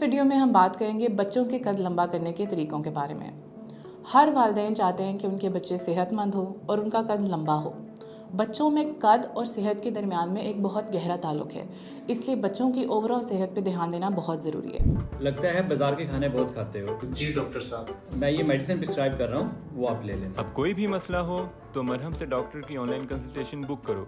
Video में हम बात करेंगे बच्चों के कद लंबा करने के तरीक़ों के बारे में। हर वालिदैन चाहते हैं कि उनके बच्चे सेहतमंद हो और उनका कद लंबा हो। बच्चों में कद और सेहत के दरमियान में एक बहुत गहरा ताल्लुक़ है, इसलिए बच्चों की ओवरऑल सेहत पे ध्यान देना बहुत ज़रूरी है। लगता है बाजार के खाने बहुत खाते हो। जी डॉक्टर साहब, मैं ये मेडिसिन प्रिस्क्राइब कर रहा हूँ, वो आप ले लेना। अब कोई भी मसला हो तो मरहम से डॉक्टर की ऑनलाइन कंसल्टेशन बुक करो,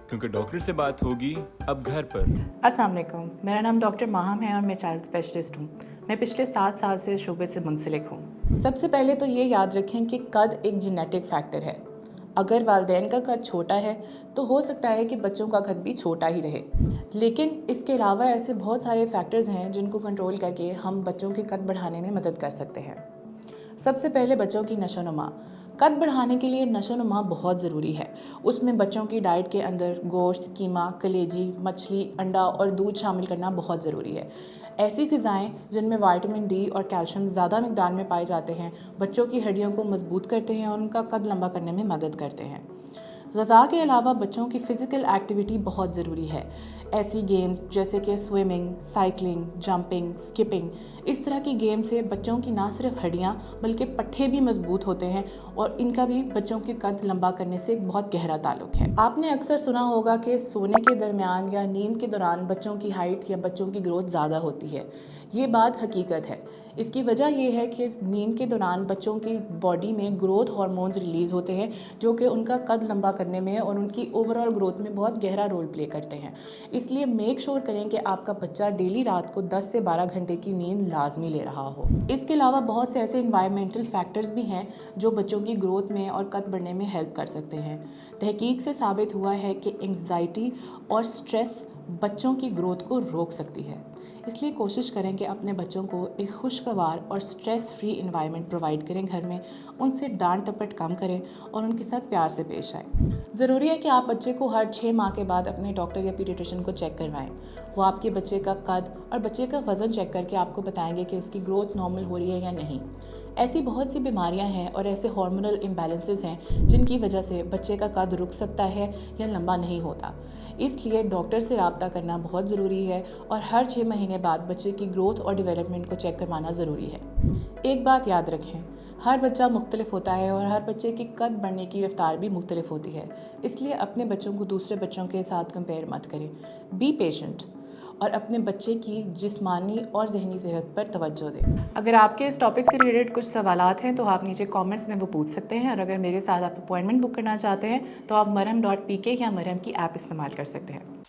क्योंकि डॉक्टर से बात होगी अब घर पर। अस्सलाम वालेकुम, मेरा नाम डॉक्टर माहम है और मैं चाइल्ड स्पेशलिस्ट हूँ। मैं पिछले 7 साल से शोबे से मुंसलिक हूँ। सबसे पहले तो ये याद रखें कि कद एक जेनेटिक फैक्टर है। अगर वालिदैन का कद छोटा है तो हो सकता है कि बच्चों का कद भी छोटा ही रहे, लेकिन इसके अलावा ऐसे बहुत सारे फैक्टर्स हैं जिनको कंट्रोल करके हम बच्चों के कद बढ़ाने में मदद कर सकते हैं। सबसे पहले बच्चों की नशोनुमा। कद बढ़ाने के लिए नशोनुमा बहुत ज़रूरी है। उसमें बच्चों की डाइट के अंदर गोश्त, कीमा, कलेजी, मछली, अंडा और दूध शामिल करना बहुत ज़रूरी है। ऐसी ग़िज़ाएँ जिनमें विटामिन डी और कैल्शियम ज़्यादा मिक़दार में पाए जाते हैं बच्चों की हड्डियों को मजबूत करते हैं और उनका कद लंबा करने में मदद करते हैं। ग़िज़ा के अलावा बच्चों की फ़िज़िकल एक्टिविटी बहुत ज़रूरी है। ऐसी गेम्स जैसे कि स्विमिंग, साइकिलिंग, जंपिंग, स्किपिंग, इस तरह की गेम से बच्चों की ना सिर्फ हड्डियाँ बल्कि पट्टे भी मजबूत होते हैं और इनका भी बच्चों के कद लंबा करने से एक बहुत गहरा ताल्लुक़ है। आपने अक्सर सुना होगा कि सोने के दरमियान या नींद के दौरान बच्चों की हाइट या बच्चों की ग्रोथ ज़्यादा होती है। ये बात हकीकत है। इसकी वजह ये है कि नींद के दौरान बच्चों की बॉडी में ग्रोथ हार्मोन्स रिलीज़ होते हैं जो कि उनका कद लंबा करने में और उनकी ओवरऑल ग्रोथ में बहुत गहरा रोल प्ले करते हैं। इसलिए मेक श्योर करें कि आपका बच्चा डेली रात को 10 से 12 घंटे की नींद लाजमी ले रहा हो। इसके अलावा बहुत से ऐसे इन्वायरमेंटल फैक्टर्स भी हैं जो बच्चों की ग्रोथ में और कद बढ़ने में हेल्प कर सकते हैं। तहकीक से साबित हुआ है कि एंग्जाइटी और स्ट्रेस बच्चों की ग्रोथ को रोक सकती है। इसलिए कोशिश करें कि अपने बच्चों को एक खुशगवार और स्ट्रेस फ्री एनवायरनमेंट प्रोवाइड करें घर में, उनसे डांट टपट कम करें और उनके साथ प्यार से पेश आएँ। ज़रूरी है कि आप बच्चे को हर 6 माह के बाद अपने डॉक्टर या पीडियाट्रिशियन को चेक करवाएं। वो आपके बच्चे का कद और बच्चे का वज़न चेक करके आपको बताएंगे कि उसकी ग्रोथ नॉर्मल हो रही है या नहीं। ऐसी बहुत सी बीमारियां हैं और ऐसे हार्मोनल इम्बैलेंसेस हैं जिनकी वजह से बच्चे का कद रुक सकता है या लंबा नहीं होता। इसलिए डॉक्टर से रब्ता करना बहुत ज़रूरी है और हर 6 महीने बाद बच्चे की ग्रोथ और डेवलपमेंट को चेक करवाना ज़रूरी है। एक बात याद रखें, हर बच्चा मुख्तलिफ होता है और हर बच्चे की कद बढ़ने की रफ्तार भी मुख्तलिफ होती है। इसलिए अपने बच्चों को दूसरे बच्चों के साथ कंपेयर मत करें। बी पेशेंट और अपने बच्चे की जिस्मानी और ज़हनी सेहत पर तवज्जो दें। अगर आपके इस टॉपिक से रिलेटेड कुछ सवालात हैं तो आप नीचे कमेंट्स में वो पूछ सकते हैं, और अगर मेरे साथ आप अपॉइंटमेंट बुक करना चाहते हैं तो आप मरहम.pk या मरहम की ऐप इस्तेमाल कर सकते हैं।